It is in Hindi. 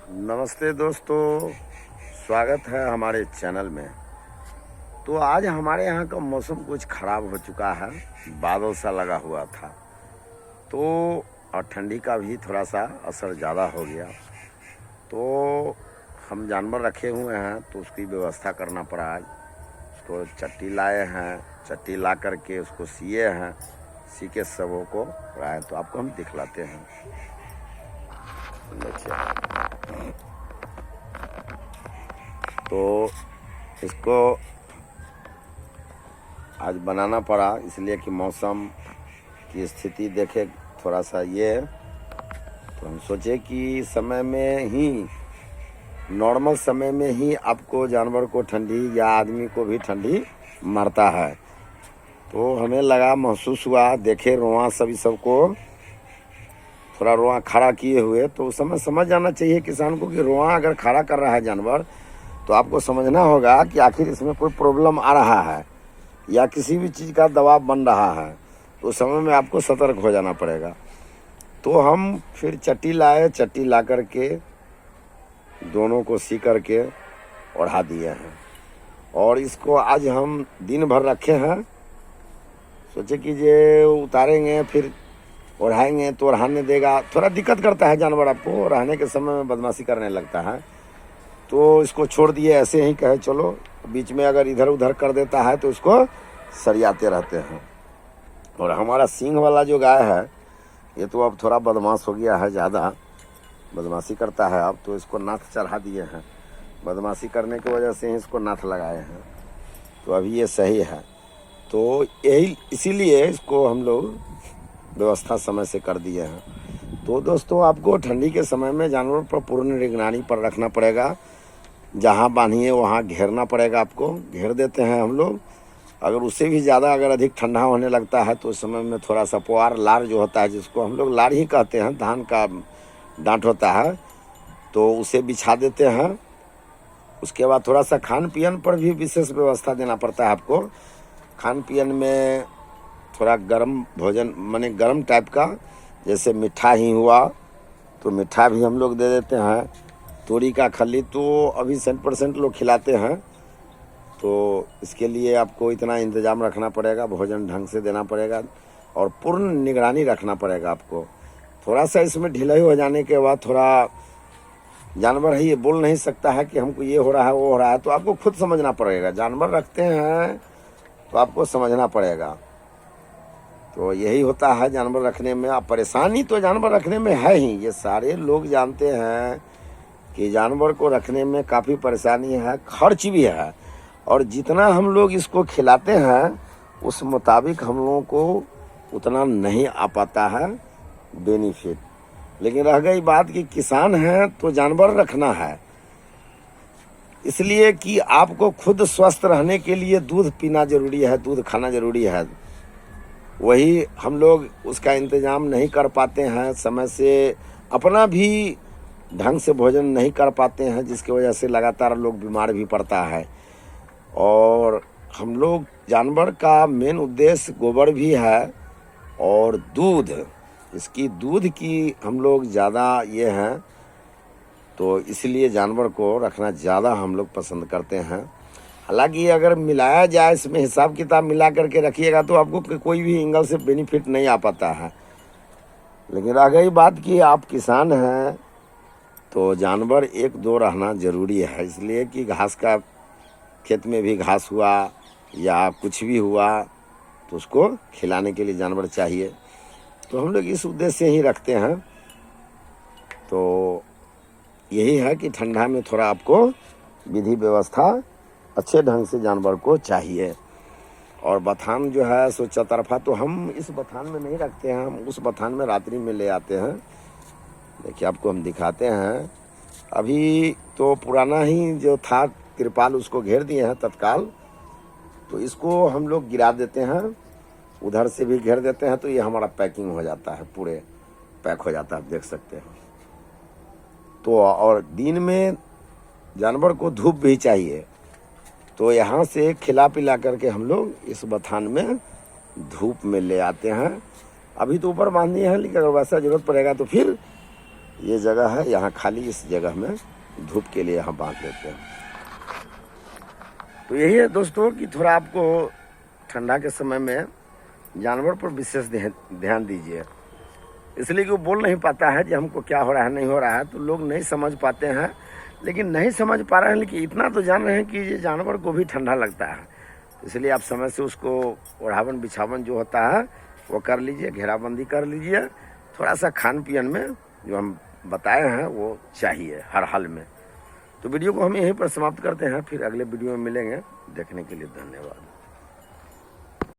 नमस्ते दोस्तों, स्वागत है हमारे चैनल में। तो आज हमारे यहाँ का मौसम कुछ ख़राब हो चुका है, बादल सा लगा हुआ था तो और ठंडी का भी थोड़ा सा असर ज़्यादा हो गया। तो हम जानवर रखे हुए हैं तो उसकी व्यवस्था करना पड़ा। आज उसको चट्टी लाए हैं, चट्टी ला करके उसको सिए हैं, सी के सबों को लाए। तो आपको हम दिखलाते हैं। देखिए, तो इसको आज बनाना पड़ा इसलिए कि मौसम की स्थिति देखे थोड़ा सा ये। तो हम सोचे कि समय में ही, नॉर्मल समय में ही आपको जानवर को ठंडी या आदमी को भी ठंडी मारता है। तो हमें लगा, महसूस हुआ, देखे रोआं सभी सबको थोड़ा रोआं खड़ा किए हुए। तो उस समय समझ जाना चाहिए किसान को कि रोआं अगर खड़ा कर रहा है जानवर तो आपको समझना होगा कि आखिर इसमें कोई प्रॉब्लम आ रहा है या किसी भी चीज़ का दबाव बन रहा है। तो उस समय में आपको सतर्क हो जाना पड़ेगा। तो हम फिर चट्टी लाए, चट्टी ला करके दोनों को सी करके ओढ़ा दिए हैं और इसको आज हम दिन भर रखे हैं। सोचे कि ये उतारेंगे फिर ओढ़ाएंगे तो ओढ़ाने देगा, थोड़ा दिक्कत करता है जानवर, आपको ओढ़ाने के समय में बदमाशी करने लगता है। तो इसको छोड़ दिए ऐसे ही, कहे चलो। बीच में अगर इधर उधर कर देता है तो इसको सरियाते रहते हैं। और हमारा सींग वाला जो गाय है ये तो अब थोड़ा बदमाश हो गया है, ज़्यादा बदमाशी करता है अब। तो इसको नाथ चढ़ा दिए हैं, बदमाशी करने की वजह से ही इसको नाथ लगाए हैं। तो अभी ये सही है। तो यही इसीलिए इसको हम लोग व्यवस्था समय से कर दिए हैं। तो दोस्तों, आपको ठंडी के समय में जानवर पर पूर्ण निगरानी पर रखना पड़ेगा। जहाँ बांधिए वहाँ घेरना पड़ेगा। आपको घेर देते हैं हम लोग। अगर उससे भी ज़्यादा अगर अधिक ठंडा होने लगता है तो उस समय में थोड़ा सा पुआर, लार जो होता है, जिसको हम लोग लार ही कहते हैं, धान का डांट होता है, तो उसे बिछा देते हैं। उसके बाद थोड़ा सा खान पियन पर भी विशेष व्यवस्था देना पड़ता है आपको। खान पियन में थोड़ा गर्म भोजन, माने गर्म टाइप का, जैसे मीठा ही हुआ तो मीठा भी हम लोग दे देते हैं। तोरी का खली तो अभी 100% लोग खिलाते हैं। तो इसके लिए आपको इतना इंतज़ाम रखना पड़ेगा, भोजन ढंग से देना पड़ेगा और पूर्ण निगरानी रखना पड़ेगा आपको। थोड़ा सा इसमें ढिलाई हो जाने के बाद थोड़ा जानवर है ये बोल नहीं सकता है कि हमको ये हो रहा है वो हो रहा है, तो आपको खुद समझना पड़ेगा। जानवर रखते हैं तो आपको समझना पड़ेगा। तो यही होता है जानवर रखने में। आप परेशानी तो जानवर रखने में है ही, ये सारे लोग जानते हैं कि जानवर को रखने में काफ़ी परेशानी है, खर्च भी है। और जितना हम लोग इसको खिलाते हैं उस मुताबिक हम लोगों को उतना नहीं आ पाता है बेनिफिट। लेकिन रह गई बात कि किसान हैं तो जानवर रखना है, इसलिए कि आपको खुद स्वस्थ रहने के लिए दूध पीना जरूरी है, दूध खाना जरूरी है। वही हम लोग उसका इंतज़ाम नहीं कर पाते हैं समय से, अपना भी ढंग से भोजन नहीं कर पाते हैं, जिसकी वजह से लगातार लोग बीमार भी पड़ता है। और हम लोग जानवर का मेन उद्देश्य गोबर भी है और दूध, इसकी दूध की हम लोग ज़्यादा ये हैं। तो इसलिए जानवर को रखना ज़्यादा हम लोग पसंद करते हैं। हालांकि अगर मिलाया जाए, इसमें हिसाब किताब मिला करके रखिएगा तो आपको कोई भी एंगल से बेनिफिट नहीं आ पाता है। लेकिन रह गई बात कि आप किसान हैं तो जानवर एक दो रहना ज़रूरी है, इसलिए कि घास का, खेत में भी घास हुआ या कुछ भी हुआ तो उसको खिलाने के लिए जानवर चाहिए। तो हम लोग इस उद्देश्य से ही रखते हैं। तो यही है कि ठंडा में थोड़ा आपको विधि व्यवस्था अच्छे ढंग से जानवर को चाहिए। और बथान जो है सो चौतरफा, तो हम इस बथान में नहीं रखते हैं, हम उस बथान में रात्रि में ले आते हैं। देखिए, आपको हम दिखाते हैं। अभी तो पुराना ही जो था तिरपाल उसको घेर दिए हैं तत्काल। तो इसको हम लोग गिरा देते हैं, उधर से भी घेर देते हैं। तो ये हमारा पैकिंग हो जाता है, पूरे पैक हो जाता है, आप देख सकते हैं। तो और दिन में जानवर को धूप भी चाहिए, तो यहाँ से खिला पिला करके हम लोग इस बथान में धूप में ले आते हैं। अभी तो ऊपर बांध दिए हैं, लेकिन अगर वैसा ज़रूरत पड़ेगा तो फिर ये जगह है, यहाँ खाली इस जगह में धूप के लिए यहाँ बांध देते हैं। तो यही है दोस्तों कि थोड़ा आपको ठंडा के समय में जानवर पर विशेष ध्यान दीजिए, इसलिए कि वो बोल नहीं पाता है कि हमको क्या हो रहा है नहीं हो रहा है, तो लोग नहीं समझ पाते हैं। लेकिन नहीं समझ पा रहे हैं, लेकिन इतना तो जान रहे हैं कि ये जानवर को भी ठंडा लगता है, इसलिए आप समय से उसको ओढ़ावन बिछावन जो होता है वो कर लीजिए, घेराबंदी कर लीजिए। थोड़ा सा खान पियन में जो हम बताए हैं वो चाहिए हर हाल में। तो वीडियो को हम यहीं पर समाप्त करते हैं, फिर अगले वीडियो में मिलेंगे। देखने के लिए धन्यवाद।